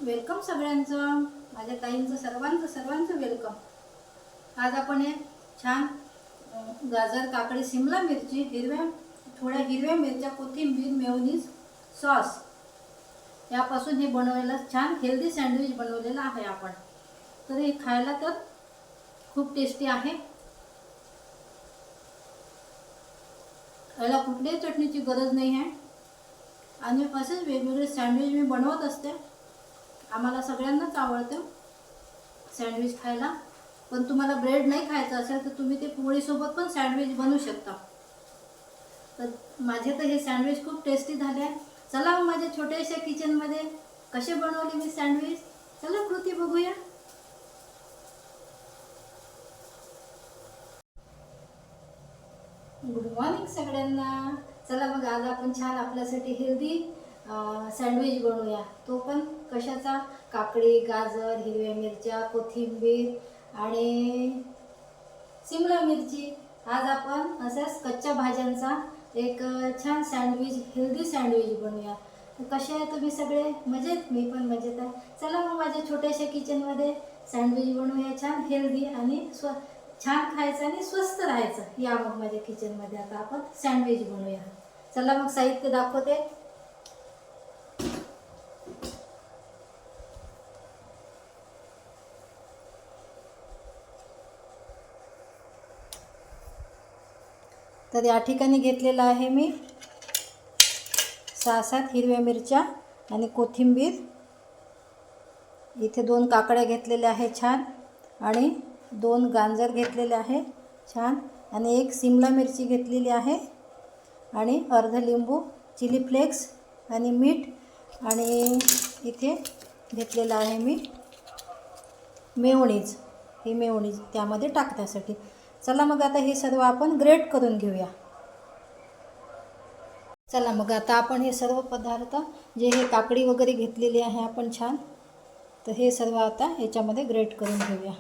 Welcome सगळ्यांचं, माझ्या ताईंचं सर्वांचं वेलकम। आज आपण हे छान गाजर, काकडी, शिमला मिरची, थोड्या हिरव्या मिरच्या, कोथिंबीर, मेयोनीज, सॉस यापासून हे बनवलेलं छान हेल्दी सँडविच बनवलेलं आहे आपण। तर हे खायला तर खूप टेस्टी आहे। याला कुठल्याही चटणीची गरज नाही आहे आणि असेच वेगवेगळे सँडविच मी बनवत असते। आम्हाला सगळ्यांनाच आवडतं सँडविच खायला। पण तुम्हाला ब्रेड नाही खायचं असेल तर तुम्ही ते पोळीसोबत पण सँडविच बनवू शकता। तर माझे तर हे सँडविच खूप टेस्टी झाले आहे। चला मग माझ्या छोट्याशा किचनमध्ये कसे बनवले मी सँडविच, चला कृती बघूया। गुड मॉर्निंग सगळ्यांना। चला मग आज आपण छान आपल्यासाठी हेल्दी सँडविच बनवूया। तो पण कशाचा, काकडी, गाजर, हिरव्या मिरच्या, कोथिंबीर आणि शिमला मिरची। आज आपण अशाच कच्च्या भाज्यांचा एक छान सँडविच, हेल्दी सँडविच बनवूया। कसे आहे तुम्ही सगळे? मजेत? मी पण मजेत आहे। चला मग माझ्या छोट्याशा किचनमध्ये सँडविच बनवूया छान हेल्दी आणि छान खायचं आणि स्वस्त राहायचं। या मग माझ्या किचनमध्ये आता आपण सँडविच बनवूया। चला मग साहित्य दाखवते। तर या ठिकाणी घेतलेला आहे मी 6-7 हिरव्या मिरच्या आणि कोथिंबीर। इथे 2 काकड्या घेतलेल्या आहे छान, आणि 2 गाजर घेतलेले आहे छान, आणि 1 शिमला मिरची घेतलेली आहे, आणि अर्ध लिंबू, चिली फ्लेक्स आणि मीठ, आणि इथे घेतलेला आहे मी मेयोनीज। ही मेयोनीज त्यामध्ये टाकण्यासाठी। चला मग आता हे सर्व आपण ग्रेट करून घेऊया। चला मग आता आपण हे सर्व पदार्थ, जे हे काकडी वगैरे घेतलेली आहे आपण छान, तर हे सर्व आता याच्यामध्ये ग्रेट करून घेऊया।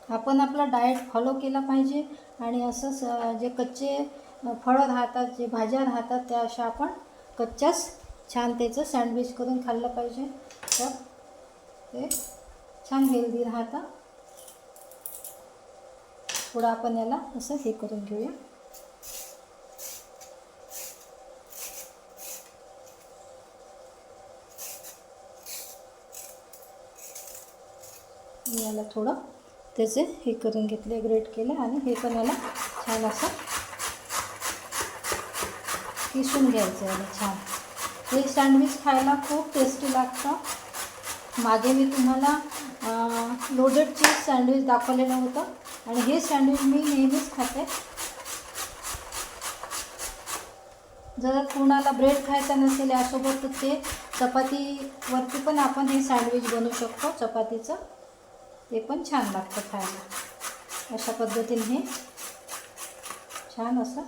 आपण आपला डाएट फॉलो केला पाहिजे, आणि असंच जे कच्चे फळं राहतात, जे भाज्या राहतात, त्या अशा आपण कच्च्याच छान त्याचं सँडविच करून खाल्लं पाहिजे। तर ते छान हेल्दी राहतं। थोडं आपण याला असं हे करून घेऊया। याला थोडं त्याचे हे करून घेतले, ग्रेट केले, आणि हे पण याला छान असं किसून घ्यायचं याला छान। हे सँडविच खायला खूप टेस्टी लागतं। मागे मी तुम्हाला लोडेड चीज सँडविच दाखवलेलं होतं, आणि हे सँडविच मी नेहमीच खाते। जर कोणाला ब्रेड खायचा नसेल यासोबत, तर ते चपातीवरती पण आपण हे सँडविच बनवू शकतो चपातीचं, ते पण छान लागतं खायला। अशा पद्धतीने हे छान असं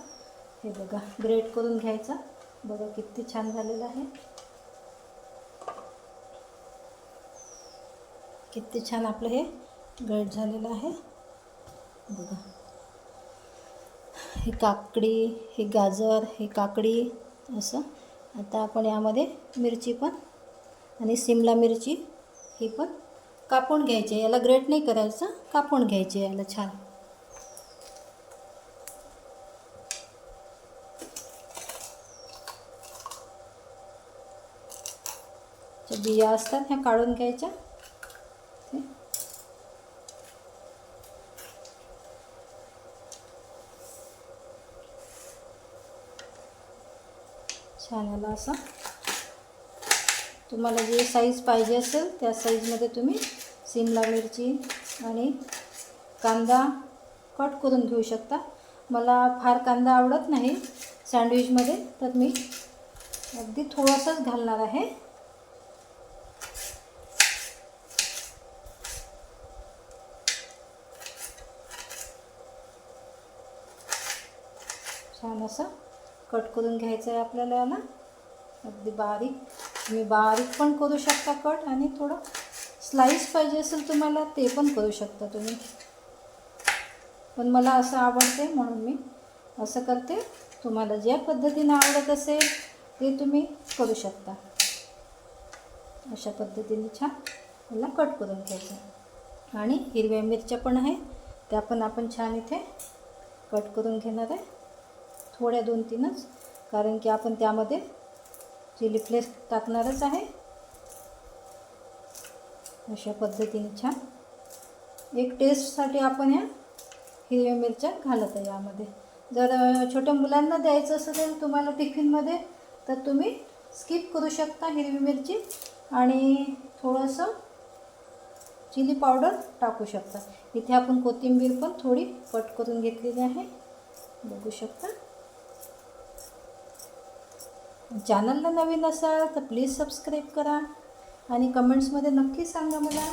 हे बघा ग्रेट करून घ्यायचं। बघा किती छान झालेलं आहे, किती छान आपलं हे ग्रेट झालेलं आहे। बघा हे काकडी, हे गाजर, हे काकडी असं। आता आपण यामध्ये मिरची पण आणि शिमला मिरची ही पण कापून घ्यायची। याला ग्रेट नाही करायचं, कापून घ्यायचे याला छान। ज्या बिया असतात ह्या काढून घ्यायच्या। छान याला असं, तुम्हाला जे साईज पाहिजे असेल त्या साईजमध्ये तुम्ही शिमला मिरची आणि कांदा कट करून घेऊ शकता। मला फार कांदा आवडत नाही सँडविचमध्ये, तर मी अगदी थोडंसंच घालणार आहे. छान असं कट करून घ्यायचं आहे आपल्याला ना, अगदी बारीक. तुम्ही बारीक पण करू शकता कट, आणि थोडं स्लाईस पाहिजे असेल तुम्हाला ते पण करू शकता तुम्ही. पण मला असं आवडते म्हणून मी असं करते. तुम्हाला ज्या पद्धतीने आवडत असेल ते तुम्ही करू शकता. अशा पद्धतीने छान मला कट करून घ्यायचं. आणि हिरव्या मिरच्या पण आहे, त्या पण आपण छान इथे कट करून घेणार आहे. थोड्या 2-3च, कारण की आपण त्यामध्ये चिली फ्लेक्स टाकणारच आहे. अशा पद्धतीने छान एक टेस्टसाठी आपण ह्या हिरव्या मिरच्या घालत आहे यामध्ये. जर छोट्या मुलांना द्यायचं असेल तुम्हाला टिफिनमध्ये, तर तुम्ही स्किप करू शकता हिरवी मिरची आणि थोडंसं चिली पावडर टाकू शकता. इथे आपण कोथिंबीर पण थोडी कट करून घेतलेली आहे, बघू शकता. चॅनलला नवीन असाल तर प्लीज सबस्क्राईब करा आणि कमेंट्समध्ये नक्की सांगा मला.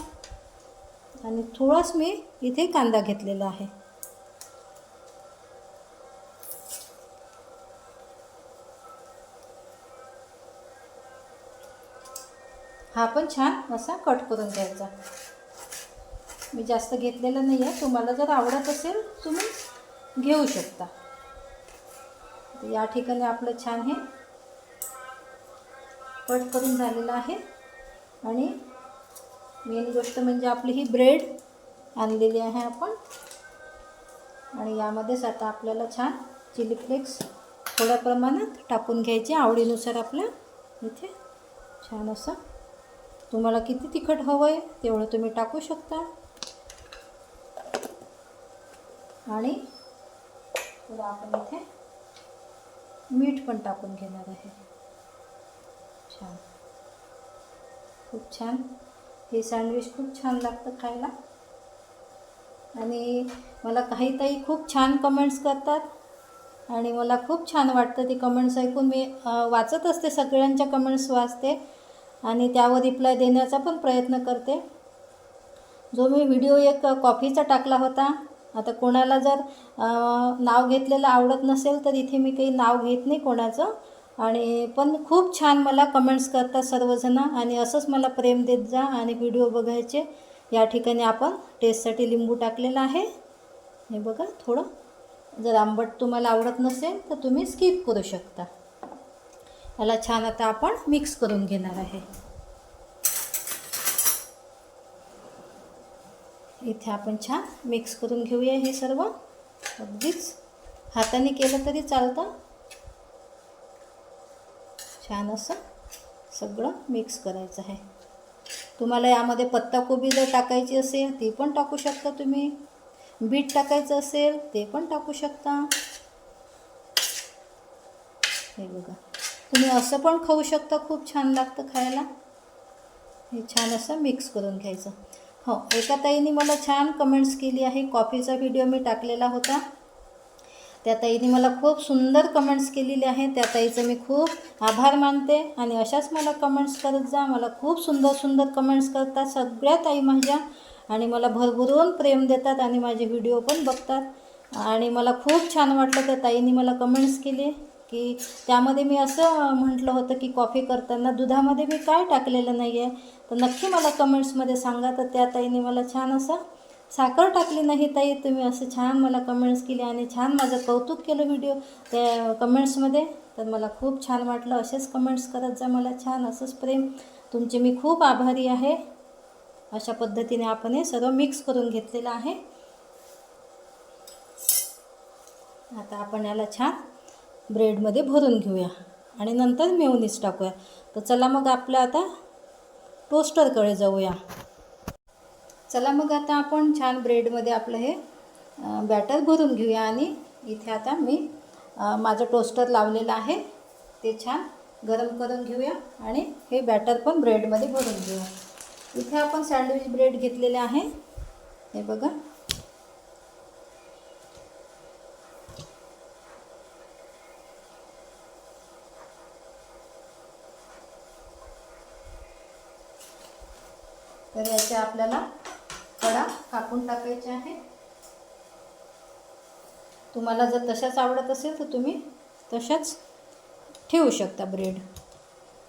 आणि थोडाच मी इथे कांदा घेतलेला आहे. हा पण छान असा कट करून घ्यायचा. मी जास्त घेतलेला नाही आहे, तुम्हाला जर आवडत असेल तुम्ही घेऊ शकता. तर या ठिकाणी आपलं छान हे कट करून झालेलं आहे. आणि मेन गोष्ट म्हणजे आपली ही ब्रेड आणलेली आहे आपण, आणि यामध्येच आता आपल्याला छान चिली फ्लेक्स थोड्या प्रमाणात टाकून घ्यायचे, आवडीनुसार आपल्या. इथे छान असं तुम्हाला किती तिखट हवं आहे तेवढं तुम्ही टाकू शकता. आणि थोडं आपण इथे मीठ पण टाकून घेणार आहे. छान, खूप छान. हे सँडविच खूप छान लागतं खायला. आणि मला काही ताई खूप छान कमेंट्स करतात, आणि मला खूप छान वाटतं ते कमेंट्स ऐकून. मी वाचत असते, सगळ्यांच्या कमेंट्स वाचते आणि त्यावर रिप्लाय देण्याचा पण प्रयत्न करते. जो मी व्हिडिओ एक कॉफीचा टाकला होता, आता कोणाला जर नाव घेतलेलं आवडत नसेल तर इथे मी काही नाव घेत नाही कोणाचं. आणि पण खूप छान मला कमेंट्स करतात सर्वजण, आणि असंच मला प्रेम देत जा आणि व्हिडिओ बघायचे. या ठिकाणी आपण टेस्टसाठी लिंबू टाकलेलं आहे, हे बघा. थोडं जर आंबट तुम्हाला आवडत नसेल तर तुम्ही स्किप करू शकता. याला छान आता आपण मिक्स करून घेणार आहे. इथे आपण छान मिक्स करून घेऊया हे सर्व. अगदीच हाताने केलं तरी चालतं. छान असं सगळं मिक्स करायचं आहे. तुम्हाला यामध्ये पत्ताकोबी जर टाकायची असेल ती पण टाकू शकता तुम्ही. बीट टाकायचं असेल ते पण टाकू शकता. हे बघा, तुम्ही असं पण खाऊ शकता, खूप छान लागतं खायला. हे छान असं मिक्स करून घ्यायचं. हो, एका ताईने मला छान कमेंट्स केली आहे. कॉफीचा व्हिडिओ मी टाकलेला होता, त्या ताईने मला खूप सुंदर कमेंट्स केलेले आहे. त्या ताईचं मी खूप आभार मानते. आणि अशाच मला कमेंट्स करत जा. मला खूप सुंदर सुंदर कमेंट्स करतात सगळ्या ताई माझ्या, आणि मला भरभरून प्रेम देतात आणि माझे व्हिडिओ पण बघतात. आणि मला खूप छान वाटलं त्या ताईने मला कमेंट्स केले, की त्यामध्ये मी असं म्हटलं होतं की कॉफी करताना दुधामध्ये मी काय टाकलेलं नाही आहे, तर नक्की मला कमेंट्समध्ये सांगा. तर त्या ताईने मला छान असं साखर टाकली नाही ताई, तुम्ही असं छान मला कमेंट्स केली आणि छान माझं कौतुक केलं व्हिडिओ त्या कमेंट्समध्ये. तर मला खूप छान वाटलं. असेच कमेंट्स करत जा मला, छान असंच प्रेम. तुमचे मी खूप आभारी आहे. अशा पद्धतीने आपण हे सर्व मिक्स करून घेतलेलं आहे. आता आपण याला छान ब्रेडमध्ये भरून घेऊया आणि नंतर मेयोनीज टाकूया. तर चला मग आपलं आता टोस्टरकडे जाऊया. चला मग आता आपण छान ब्रेडमध्ये आपलं हे बॅटर भरून घेऊया. आणि इथे आता मी माझं टोस्टर लावलेलं आहे, ते छान गरम करून घेऊया आणि हे बॅटर पण ब्रेडमध्ये भरून घेऊया. इथे आपण सँडविच ब्रेड घेतलेले आहे, हे बघा. तर याच्या आपल्याला कडा कापून टाकायचे आहे. तुम्हाला जर तशाच आवडत असेल तर तुम्ही तशाच ठेवू शकता ब्रेड.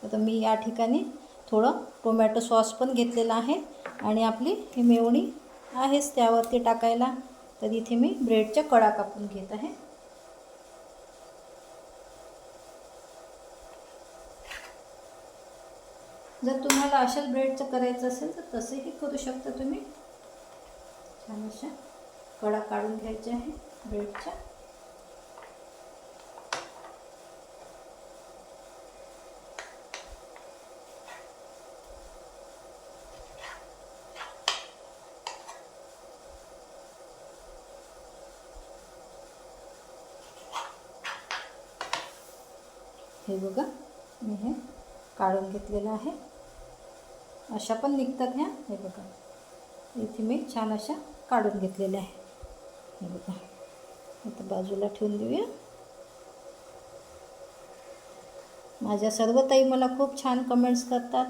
तर मी या ठिकाणी थोडं टोमॅटो सॉस पण घेतलेला आहे आणि आपली ही मेयोनी आहेच त्यावरती टाकायला. तर इथे मी ब्रेडच्या कडा कापून घेत आहे. जर तुम्हाला अशाच ब्रेडचं करायचं असेल तर तसंही करू शकता तुम्ही. छान अशा कडा काढून घ्यायच्या आहे ब्रेडच्या. हे बघा मी हे काढून घेतलेलं आहे. अशा पण निघतात ह्या. हे बघा इथे मी छान अशा काढून घेतलेल्या आहे. हे बघा आता बाजूला ठेवून देऊया. माझ्या सर्व ताई मला खूप छान कमेंट्स करतात.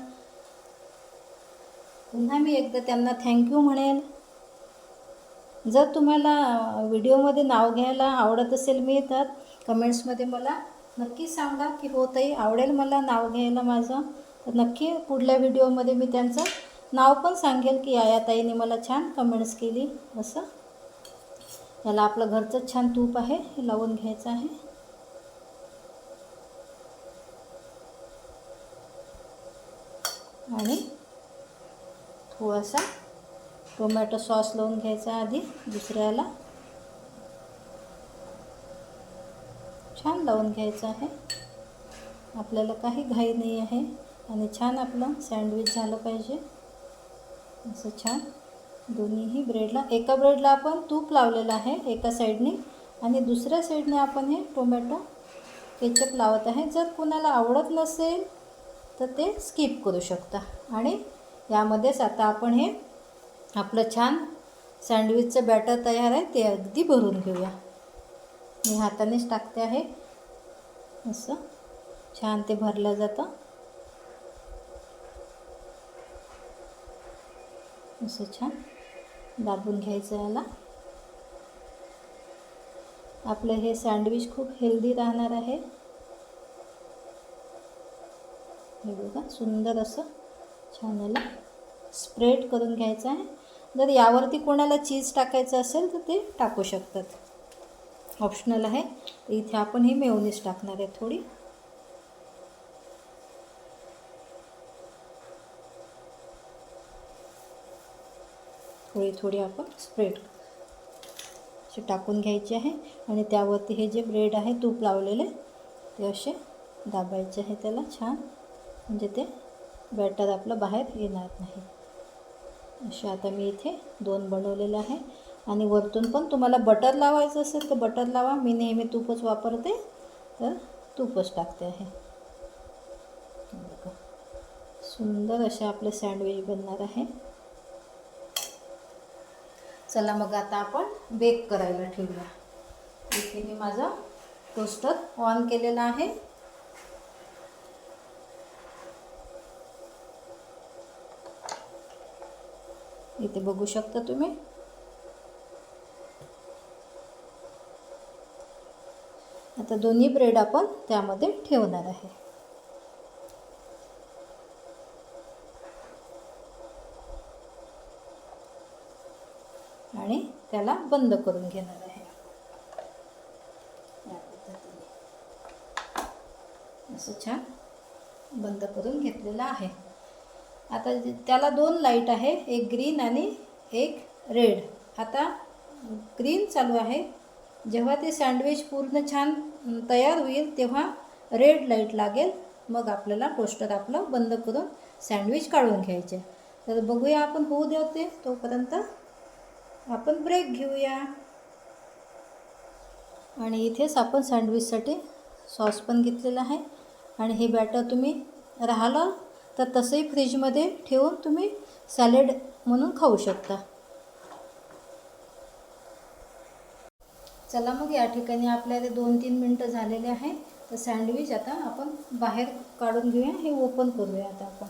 पुन्हा मी एकदा त्यांना थँक्यू म्हणेल. जर तुम्हाला व्हिडिओमध्ये नाव घ्यायला आवडत असेल मी तर कमेंट्समध्ये मला नक्की सांगा की हो ताई आवडेल मला नाव घ्यायला माझं. तर नक्की पुढल्या व्हिडिओमध्ये मी त्यांचं नाव पण सांगेल की या ताईने मला छान कमेंट्स केली असं. याला आपलं घरचं छान तूप आहे हे लावून घ्यायचं आहे. आणि थोडासा टोमॅटो सॉस लावून घ्यायचा आधी दुसऱ्याला. छान लावून घ्यायचं आहे. आपल्याला काही घाई नाही आहे आणि छान आपलं सँडविच झालं पाहिजे असं छान. दोन्हीही ब्रेडला एका ब्रेडला आपण तूप लावलेलं आहे एका साईडने आणि दुसऱ्या साईडने आपण हे टोमॅटो केचप लावत आहे. जर कोणाला आवडत नसेल तर ते स्किप करू शकता. आणि यामध्येच आता आपण हे आपलं छान सँडविचचं बॅटर तयार आहे ते अगदी भरून घेऊया. मी हातानेच टाकते आहे. असं छान ते भरलं जातं. असं छान दाबून घ्यायचं याला. आपलं हे सँडविच खूप हेल्दी राहणार आहे. हे बघा सुंदर असं छान याला स्प्रेड करून घ्यायचं आहे. जर यावरती कोणाला चीज टाकायचं असेल तर ते टाकू शकतात. ऑप्शनल आहे. इथे आपण ही मेयोनीज टाकणार आहे थोडी. थोडी थोडी आपण स्प्रेड असे टाकून घ्यायचे आहे आणि त्यावरती हे जे ब्रेड आहे तूप लावलेले ते असे दाबायचे आहे त्याला छान. म्हणजे ते बॅटर आपलं बाहेर येणार नाही. असे आता मी इथे 2 बनवलेले आहे. आणि वरतून पण तुम्हाला बटर लावायचं असेल तर बटर लावा. मी नेहमी तूपच वापरते तर तूपच टाकते आहे. बघा सुंदर असे आपले सँडविच बनणार आहे. चला मग आता आपण बेक करायला ठेवूया. इथे मी माझा टोस्टर ऑन केलेला आहे. इथे बघू शकता तुम्ही. आता दोन्ही ब्रेड आपण त्यामध्ये ठेवणार आहे. आणि त्याला बंद करून घेणार आहे. या पद्धतीने असं छान बंद करून घेतलेलं आहे. आता त्याला 2 लाईट आहे. एक ग्रीन आणि एक रेड. आता ग्रीन चालू आहे. जेव्हा ते सँडविच पूर्ण छान तयार होईल तेव्हा रेड लाईट लागेल. मग आपल्याला टोस्टर आपलं बंद करून सँडविच काढून घ्यायचे. तर बघूया आपण होऊ देते तोपर्यंत आपण ब्रेक घेऊया. आणि इथेच आपण सँडविचसाठी सॉस पण घेतलेला आहे. आणि हे बॅटर तुम्ही राहिलं तर तसंही फ्रीजमध्ये ठेवून तुम्ही सॅलेड म्हणून खाऊ शकता. चला मग या ठिकाणी आपल्याला 2-3 मिनटं झालेले आहे. तर सँडविच आता आपण बाहेर काढून घेऊया. हे ओपन करूया आता आपण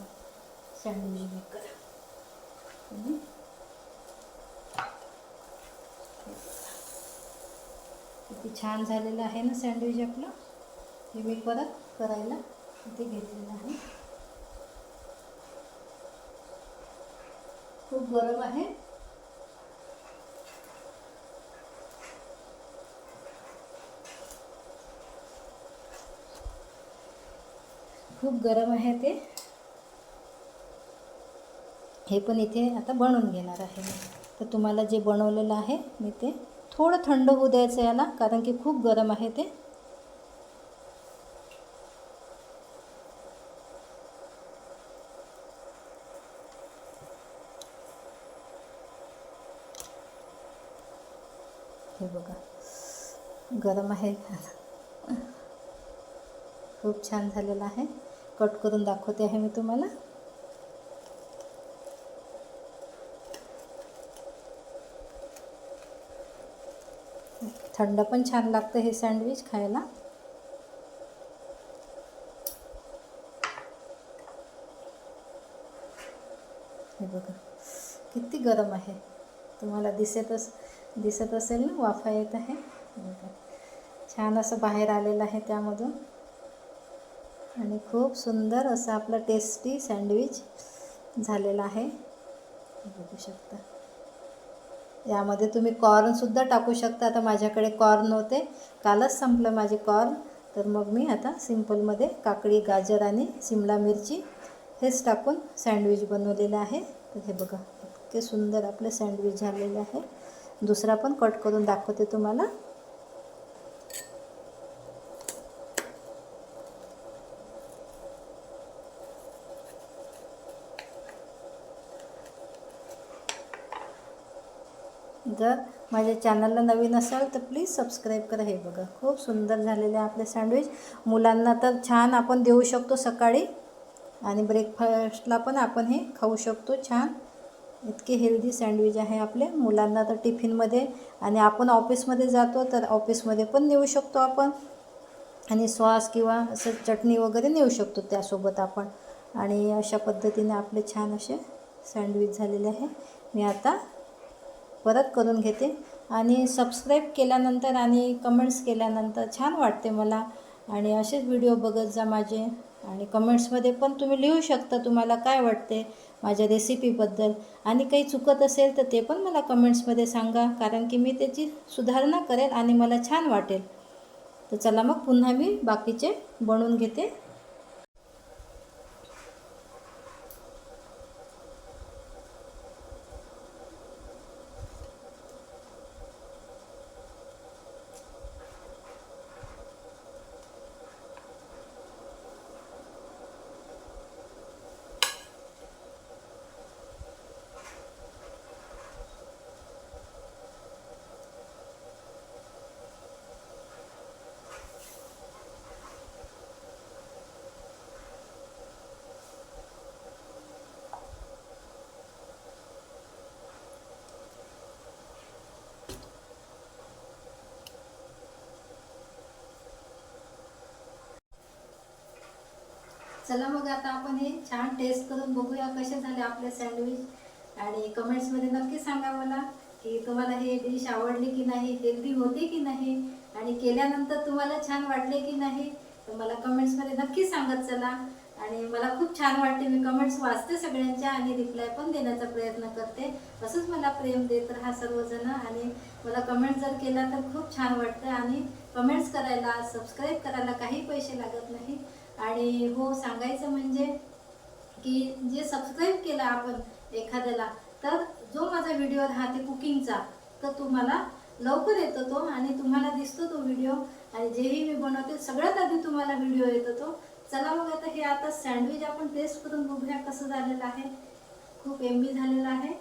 सँडविच मेकर. आणि किती छान झालेलं आहे ना सँडविच आपलं. हे मी परत करायला इथे घेतलेलं आहे. खूप गरम आहे. खूप गरम आहे ते. हे पण इथे आता बनवून घेणार आहे मी. तर तुम्हाला जे बनवलेलं आहे मी ते थोडं थंड होऊ द्यायचं याला, कारण की खूप गरम आहे ते. हे बघा गरम आहे. खूप छान झालेलं आहे. कट करून दाखवते आहे मी तुम्हाला. थंड पण छान लागतं हे सँडविच खायला. हे बघा किती गरम आहे. तुम्हाला दिसत असेल ना, वाफा येत आहे. बघा छान असं बाहेर आलेलं आहे त्यामधून. आणि खूप सुंदर असं आपलं टेस्टी सँडविच झालेलं आहे. बघू शकता. यामध्ये तुम्ही कॉर्नसुद्धा टाकू शकता. आता माझ्याकडे कॉर्न नव्हते, कालच संपलं माझे कॉर्न, तर मग मी आता सिंपलमध्ये काकडी, गाजर आणि शिमला मिरची हेच टाकून सँडविच बनवलेलं आहे. तर हे बघा इतके सुंदर आपले सँडविच झालेले आहे. दुसरा पण कट करून दाखवते तुम्हाला. जर माझ्या चॅनलला नवीन असाल तर प्लीज सबस्क्राईब करा. हे बघा खूप सुंदर झालेले आपले सँडविच. मुलांना तर छान आपण देऊ शकतो सकाळी, आणि ब्रेकफास्टला पण आपण हे खाऊ शकतो छान. इतके हेल्दी सँडविच आहे आपले. मुलांना तर टिफिनमध्ये, आणि आपण ऑफिसमध्ये जातो तर ऑफिसमध्ये पण नेऊ शकतो आपण. आणि सॉस किंवा असं चटणी वगैरे नेऊ शकतो त्यासोबत आपण. आणि अशा पद्धतीने आपले छान असे सँडविच झालेले आहे. मी आता परत करून घेते. आणि सबस्क्राईब केल्यानंतर आणि कमेंट्स केल्यानंतर छान वाटते मला. आणि असेच व्हिडिओ बघत जा माझे. आणि कमेंट्समध्ये पण तुम्ही लिहू शकता तुम्हाला काय वाटते माझ्या रेसिपीबद्दल. आणि काही चुकत असेल तर ते पण मला कमेंट्समध्ये सांगा, कारण की मी त्याची सुधारणा करेल आणि मला छान वाटेल. तर चला मग पुन्हा मी बाकीचे बनवून घेते. चला मग आता आपण हे छान टेस्ट करून बघूया कसे झाले आपले सँडविच. आणि कमेंट्समध्ये नक्की सांगा मला की तुम्हाला हे डिश आवडली की नाही, हेल्दी होती की नाही, आणि केल्यानंतर तुम्हाला छान वाटले की नाही. तर मला कमेंट्समध्ये नक्की सांगत चला. आणि मला खूप छान वाटते. मी कमेंट्स वाचते सगळ्यांच्या आणि रिप्लाय पण देण्याचा प्रयत्न करते. असंच मला प्रेम देत राहा सर्वजण. आणि मला कमेंट जर केला तर खूप छान वाटतं. आणि कमेंट्स करायला, सबस्क्राईब करायला काही पैसे लागत नाही. आणि हो, सांगायचं म्हणजे की जे सबस्क्राईब केलं आपण एखाद्याला, तर जो माझा व्हिडिओ राहते कुकिंगचा, तर तुम्हाला लवकर येतो तो आणि तुम्हाला दिसतो तो व्हिडिओ. आणि जेही मी बनवते सगळ्यात आधी तुम्हाला व्हिडिओ येतो तो. चला मग आता सँडविच आपण टेस्ट करून बघूया कसं झालेलं आहे. खूप एम्बी झालेलं आहे.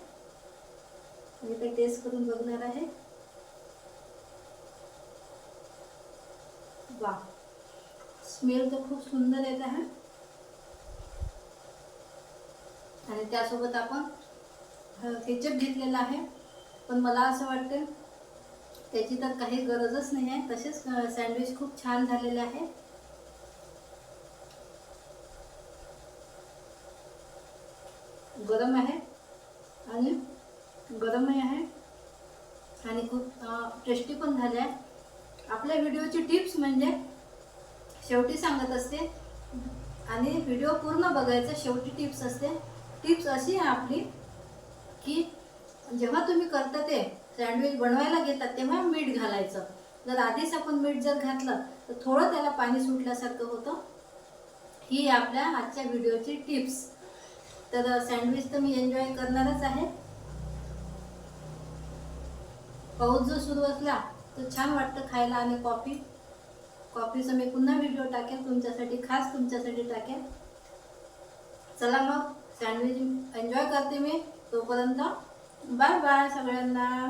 मी ते टेस्ट करून बघणार आहे. वा, स्मेल तर खूप सुंदर येत आहे. आणि त्यासोबत आपण केचप घेतलेला आहे, पण मला असं वाटतं त्याची तर काही गरजच नाही आहे. तसेच सँडविच खूप छान झालेले आहे. गरम आहे आणि गरमही आहे आणि खूप टेस्टी पण झाले आहे. आपल्या व्हिडिओची टिप्स म्हणजे शेवटी सांगत असते आणि व्हिडिओ पूर्ण बघायचा, शेवटी टिप्स असते. टिप्स अशी आहे आपली की जेव्हा तुम्ही करता ते सँडविच बनवायला घेतात तेव्हा मीठ घालायचं. जर आधीच आपण मीठ जर घातलं तर थोडं त्याला पाणी सुटल्यासारखं होतं. ही आपल्या आजच्या व्हिडिओची टिप्स. तर सँडविच तर मी एन्जॉय करणारच आहे. पाऊस जर सुरू असला तर छान वाटतं खायला. आणि कॉफीचं मी पुन्हा व्हिडिओ टाकेल तुमच्यासाठी, खास तुमच्यासाठी टाकेल. चला मग सँडविच एन्जॉय करते मी. तोपर्यंत बाय बाय सगळ्यांना.